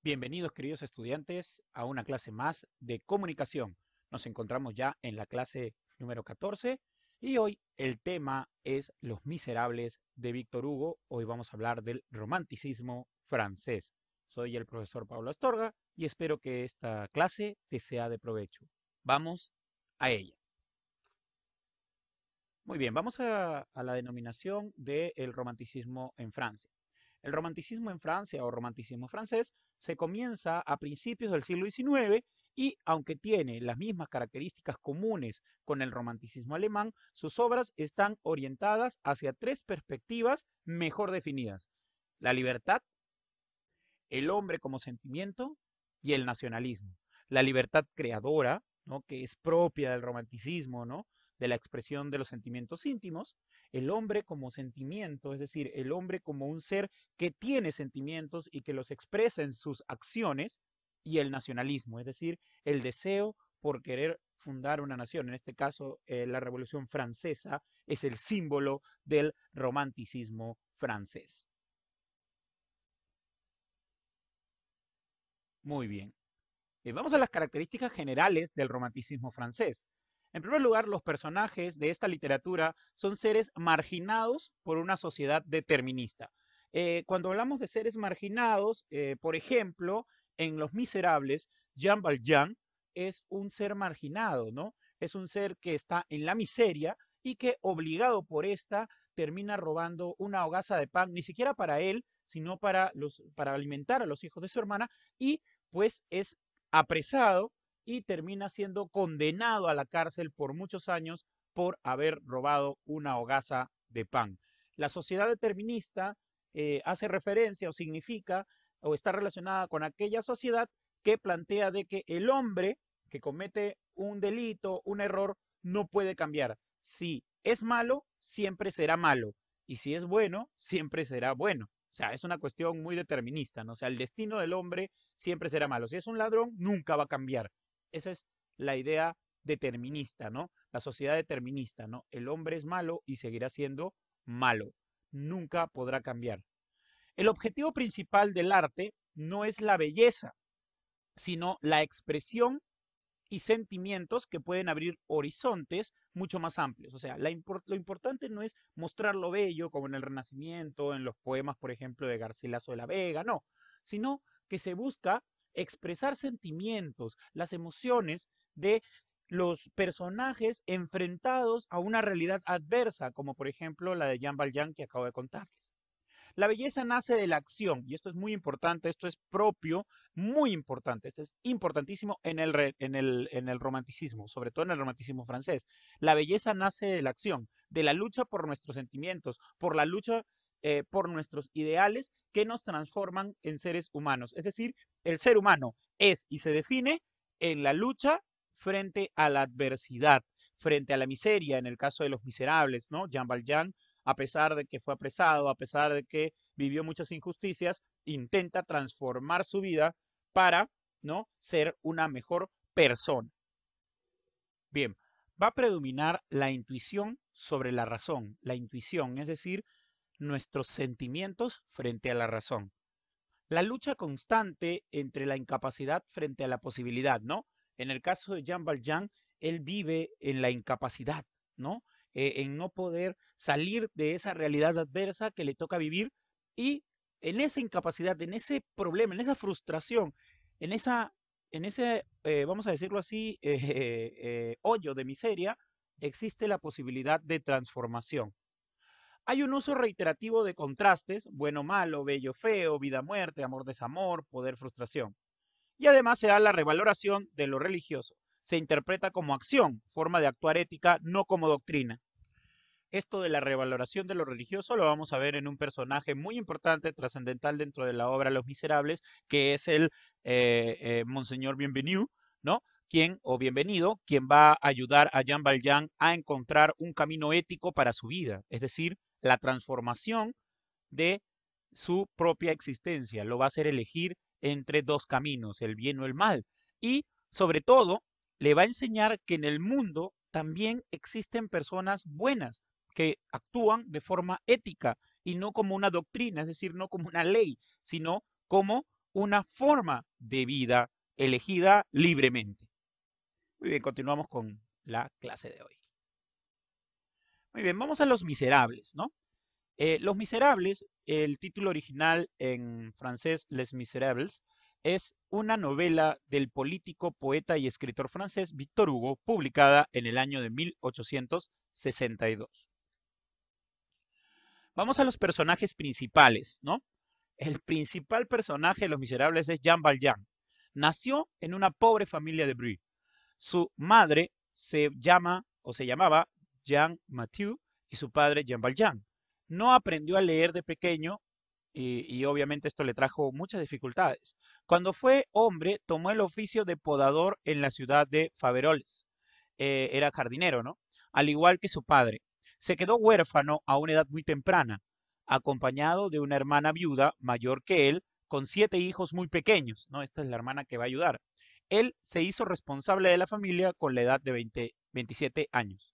Bienvenidos, queridos estudiantes, a una clase más de comunicación. Nos encontramos ya en la clase número 14 y hoy el tema es Los Miserables de Víctor Hugo. Hoy vamos a hablar del romanticismo francés. Soy el profesor Pablo Astorga y espero que esta clase te sea de provecho. Vamos a ella. Muy bien, vamos a la denominación del romanticismo en Francia. El romanticismo en Francia o romanticismo francés se comienza a principios del siglo XIX y, aunque tiene las mismas características comunes con el romanticismo alemán, sus obras están orientadas hacia tres perspectivas mejor definidas: la libertad, el hombre como sentimiento y el nacionalismo. La libertad creadora, ¿no?, que es propia del romanticismo, ¿no?, de la expresión de los sentimientos íntimos; el hombre como sentimiento, es decir, el hombre como un ser que tiene sentimientos y que los expresa en sus acciones; y el nacionalismo, es decir, el deseo por querer fundar una nación. En este caso, la Revolución Francesa es el símbolo del romanticismo francés. Muy bien. Vamos a las características generales del romanticismo francés. En primer lugar, los personajes de esta literatura son seres marginados por una sociedad determinista. Cuando hablamos de seres marginados, por ejemplo, en Los Miserables, Jean Valjean es un ser marginado, ¿no? Es un ser que está en la miseria y que, obligado por esta, termina robando una hogaza de pan, ni siquiera para él, sino para alimentar a los hijos de su hermana, y pues es apresado y termina siendo condenado a la cárcel por muchos años por haber robado una hogaza de pan. La sociedad determinista hace referencia o significa o está relacionada con aquella sociedad que plantea de que el hombre que comete un delito, un error, no puede cambiar. Si es malo, siempre será malo. Y si es bueno, siempre será bueno. O sea, es una cuestión muy determinista, ¿no? O sea, el destino del hombre siempre será malo. Si es un ladrón, nunca va a cambiar. Esa es la idea determinista, ¿no? La sociedad determinista, ¿no? El hombre es malo y seguirá siendo malo. Nunca podrá cambiar. El objetivo principal del arte no es la belleza, sino la expresión y sentimientos que pueden abrir horizontes mucho más amplios. O sea, lo importante no es mostrar lo bello, como en el Renacimiento, en los poemas, por ejemplo, de Garcilaso de la Vega, no, sino que se busca expresar sentimientos, las emociones de los personajes enfrentados a una realidad adversa, como por ejemplo la de Jean Valjean que acabo de contarles. La belleza nace de la acción, y esto es muy importante, esto es propio, muy importante, esto es importantísimo en el romanticismo, sobre todo en el romanticismo francés. La belleza nace de la acción, de la lucha por nuestros sentimientos, por la lucha por nuestros ideales que nos transforman en seres humanos. Es decir, el ser humano es y se define en la lucha frente a la adversidad, frente a la miseria, en el caso de Los Miserables, ¿no? Jean Valjean, a pesar de que fue apresado, a pesar de que vivió muchas injusticias, intenta transformar su vida para, ¿no?, ser una mejor persona. Bien, va a predominar la intuición sobre la razón. La intuición, es decir, nuestros sentimientos frente a la razón. La lucha constante entre la incapacidad frente a la posibilidad, ¿no? En el caso de Jean Valjean, él vive en la incapacidad, ¿no? En no poder salir de esa realidad adversa que le toca vivir, y en esa incapacidad, en ese problema, en esa frustración, en esa, en ese, vamos a decirlo así, hoyo de miseria, existe la posibilidad de transformación. Hay un uso reiterativo de contrastes: bueno, malo, bello, feo, vida, muerte, amor, desamor, poder, frustración. Y además se da la revaloración de lo religioso. Se interpreta como acción, forma de actuar ética, no como doctrina. Esto de la revaloración de lo religioso lo vamos a ver en un personaje muy importante, trascendental dentro de la obra Los Miserables, que es el Monseñor Bienvenu, ¿no? Quien, o Bienvenido, quien va a ayudar a Jean Valjean a encontrar un camino ético para su vida, es decir, la transformación de su propia existencia. Lo va a hacer elegir entre dos caminos, el bien o el mal. Y, sobre todo, le va a enseñar que en el mundo también existen personas buenas que actúan de forma ética y no como una doctrina, es decir, no como una ley, sino como una forma de vida elegida libremente. Muy bien, continuamos con la clase de hoy. Muy bien, vamos a Los Miserables, ¿no? Los Miserables, el título original en francés Les Misérables, es una novela del político, poeta y escritor francés Victor Hugo, publicada en el año de 1862. Vamos a los personajes principales, ¿no? El principal personaje de Los Miserables es Jean Valjean. Nació en una pobre familia de Brie. Su madre se llama o se llamaba Jean Mathieu y su padre Jean Valjean. No aprendió a leer de pequeño y obviamente esto le trajo muchas dificultades. Cuando fue hombre, tomó el oficio de podador en la ciudad de Faverolles. Era jardinero, ¿no? Al igual que su padre. Se quedó huérfano a una edad muy temprana, acompañado de una hermana viuda mayor que él, con 7 hijos muy pequeños, ¿no? Esta es la hermana que va a ayudar. Él se hizo responsable de la familia con la edad de 27 años.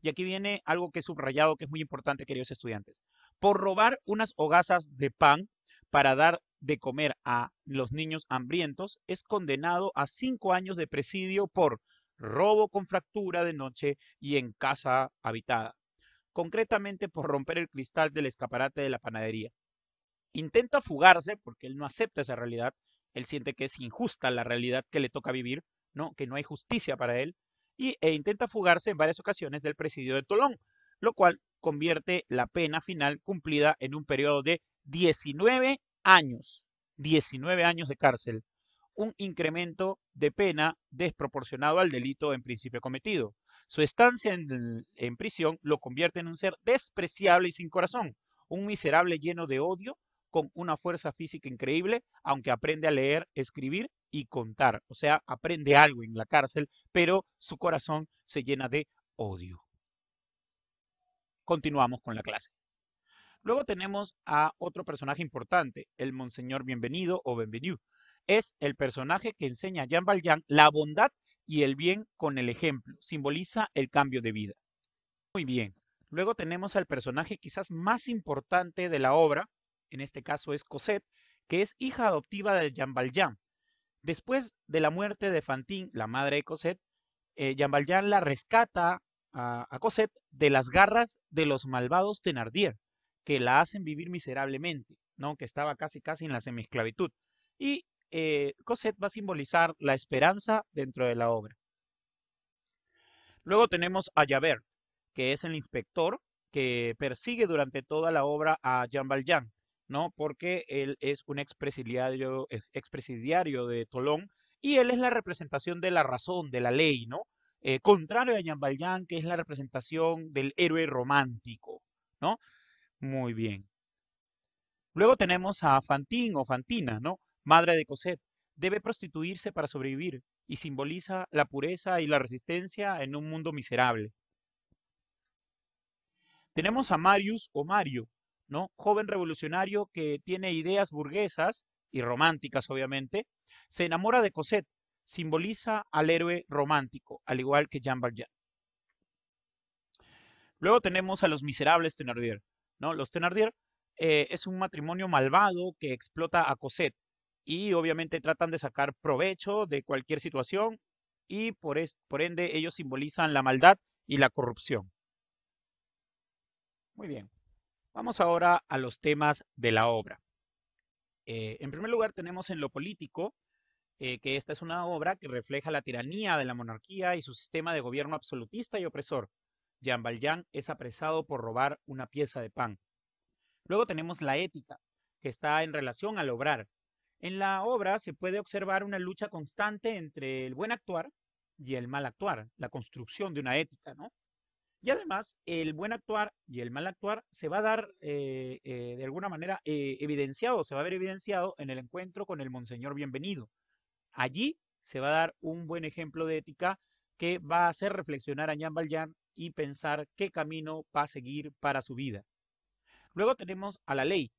Y aquí viene algo que he subrayado que es muy importante, queridos estudiantes. Por robar unas hogazas de pan para dar de comer a los niños hambrientos, es condenado a 5 años de presidio por robo con fractura de noche y en casa habitada. Concretamente por romper el cristal del escaparate de la panadería. Intenta fugarse porque él no acepta esa realidad. Él siente que es injusta la realidad que le toca vivir, ¿no? Que no hay justicia para él e intenta fugarse en varias ocasiones del presidio de Tolón, lo cual convierte la pena final cumplida en un periodo de 19 años, 19 años de cárcel, un incremento de pena desproporcionado al delito en principio cometido. Su estancia en prisión lo convierte en un ser despreciable y sin corazón, un miserable lleno de odio con una fuerza física increíble, aunque aprende a leer, escribir y contar. O sea, aprende algo en la cárcel, pero su corazón se llena de odio. Continuamos con la clase. Luego tenemos a otro personaje importante, el Monseñor Bienvenido o Bienvenu. Es el personaje que enseña a Jean Valjean la bondad y el bien con el ejemplo. Simboliza el cambio de vida. Muy bien. Luego tenemos al personaje quizás más importante de la obra, en este caso es Cosette, que es hija adoptiva de Jean Valjean. Después de la muerte de Fantine, la madre de Cosette, Jean Valjean la rescata a Cosette de las garras de los malvados Thénardier, que la hacen vivir miserablemente, ¿no? Que estaba casi casi en la semiesclavitud. Y Cosette va a simbolizar la esperanza dentro de la obra. Luego tenemos a Javert, que es el inspector que persigue durante toda la obra a Jean Valjean, ¿no? Porque él es un expresidiario de Tolón y él es la representación de la razón, de la ley, ¿no? Contrario a Jean Valjean, que es la representación del héroe romántico, ¿no? Muy bien. Luego tenemos a Fantine o Fantina, ¿no? Madre de Cosette. Debe prostituirse para sobrevivir y simboliza la pureza y la resistencia en un mundo miserable. Tenemos a Marius o Mario, ¿no? Joven revolucionario que tiene ideas burguesas y románticas, obviamente. Se enamora de Cosette, simboliza al héroe romántico, al igual que Jean Valjean. Luego tenemos a los miserables Thénardier, ¿no? Los Thénardier es un matrimonio malvado que explota a Cosette y obviamente tratan de sacar provecho de cualquier situación y por ende ellos simbolizan la maldad y la corrupción. Muy bien. Vamos ahora a los temas de la obra. En primer lugar tenemos en lo político que esta es una obra que refleja la tiranía de la monarquía y su sistema de gobierno absolutista y opresor. Jean Valjean es apresado por robar una pieza de pan. Luego tenemos la ética, que está en relación al obrar. En la obra se puede observar una lucha constante entre el buen actuar y el mal actuar, la construcción de una ética, ¿no? Y además, el buen actuar y el mal actuar se va a dar de alguna manera evidenciado, se va a ver evidenciado en el encuentro con el Monseñor Bienvenido. Allí se va a dar un buen ejemplo de ética que va a hacer reflexionar a Jean Valjean y pensar qué camino va a seguir para su vida. Luego tenemos a la ley.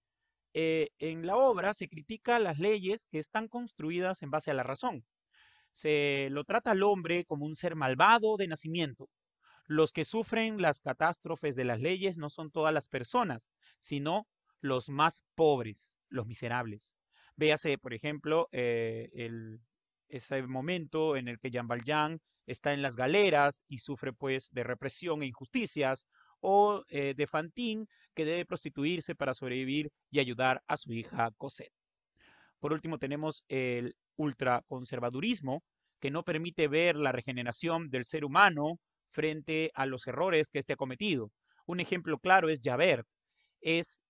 En la obra se critica las leyes que están construidas en base a la razón. Se lo trata al hombre como un ser malvado de nacimiento. Los que sufren las catástrofes de las leyes no son todas las personas, sino los más pobres, los miserables. Véase, por ejemplo, ese momento en el que Jean Valjean está en las galeras y sufre pues de represión e injusticias, o de Fantine, que debe prostituirse para sobrevivir y ayudar a su hija Cosette. Por último, tenemos el ultraconservadurismo, que no permite ver la regeneración del ser humano frente a los errores que éste ha cometido. Un ejemplo claro es Javert, es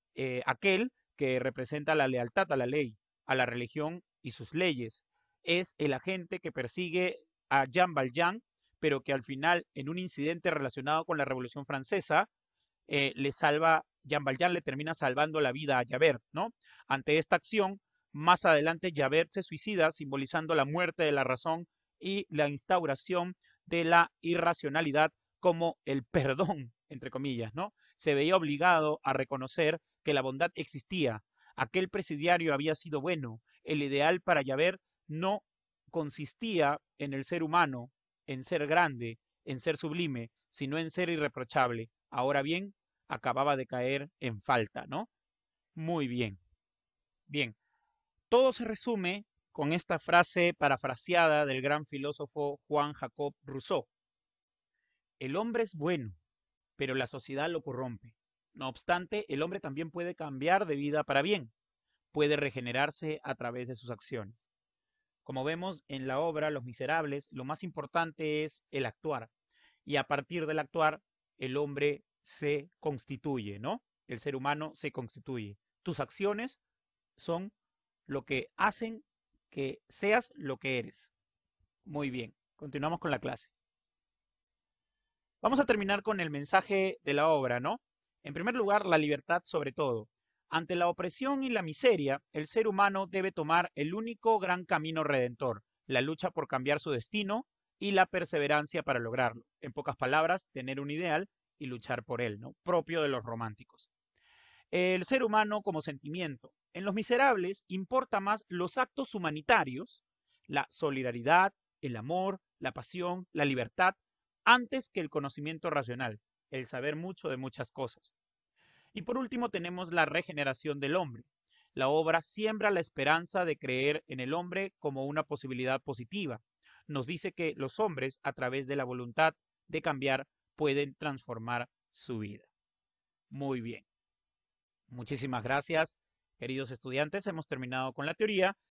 aquel que representa la lealtad a la ley, a la religión y sus leyes. Es el agente que persigue a Jean Valjean, pero que al final, en un incidente relacionado con la Revolución Francesa, Jean Valjean le termina salvando la vida a Javert, ¿no? Ante esta acción, más adelante Javert se suicida, simbolizando la muerte de la razón y la instauración de la irracionalidad como el perdón, entre comillas, ¿no? Se veía obligado a reconocer que la bondad existía. Aquel presidiario había sido bueno. El ideal para Javert no consistía en el ser humano, en ser grande, en ser sublime, sino en ser irreprochable. Ahora bien, acababa de caer en falta, ¿no? Muy bien. Bien, todo se resume con esta frase parafraseada del gran filósofo Juan Jacob Rousseau. El hombre es bueno, pero la sociedad lo corrompe. No obstante, el hombre también puede cambiar de vida para bien, puede regenerarse a través de sus acciones. Como vemos en la obra Los Miserables, lo más importante es el actuar. Y a partir del actuar, el hombre se constituye, ¿no? El ser humano se constituye. Tus acciones son lo que hacen que seas lo que eres. Muy bien, continuamos con la clase. Vamos a terminar con el mensaje de la obra, ¿no? En primer lugar, la libertad sobre todo. Ante la opresión y la miseria, el ser humano debe tomar el único gran camino redentor, la lucha por cambiar su destino y la perseverancia para lograrlo. En pocas palabras, tener un ideal y luchar por él, ¿no? Propio de los románticos. El ser humano como sentimiento. En Los Miserables importa más los actos humanitarios, la solidaridad, el amor, la pasión, la libertad, antes que el conocimiento racional, el saber mucho de muchas cosas. Y por último tenemos la regeneración del hombre. La obra siembra la esperanza de creer en el hombre como una posibilidad positiva. Nos dice que los hombres, a través de la voluntad de cambiar, pueden transformar su vida. Muy bien. Muchísimas gracias, queridos estudiantes. Hemos terminado con la teoría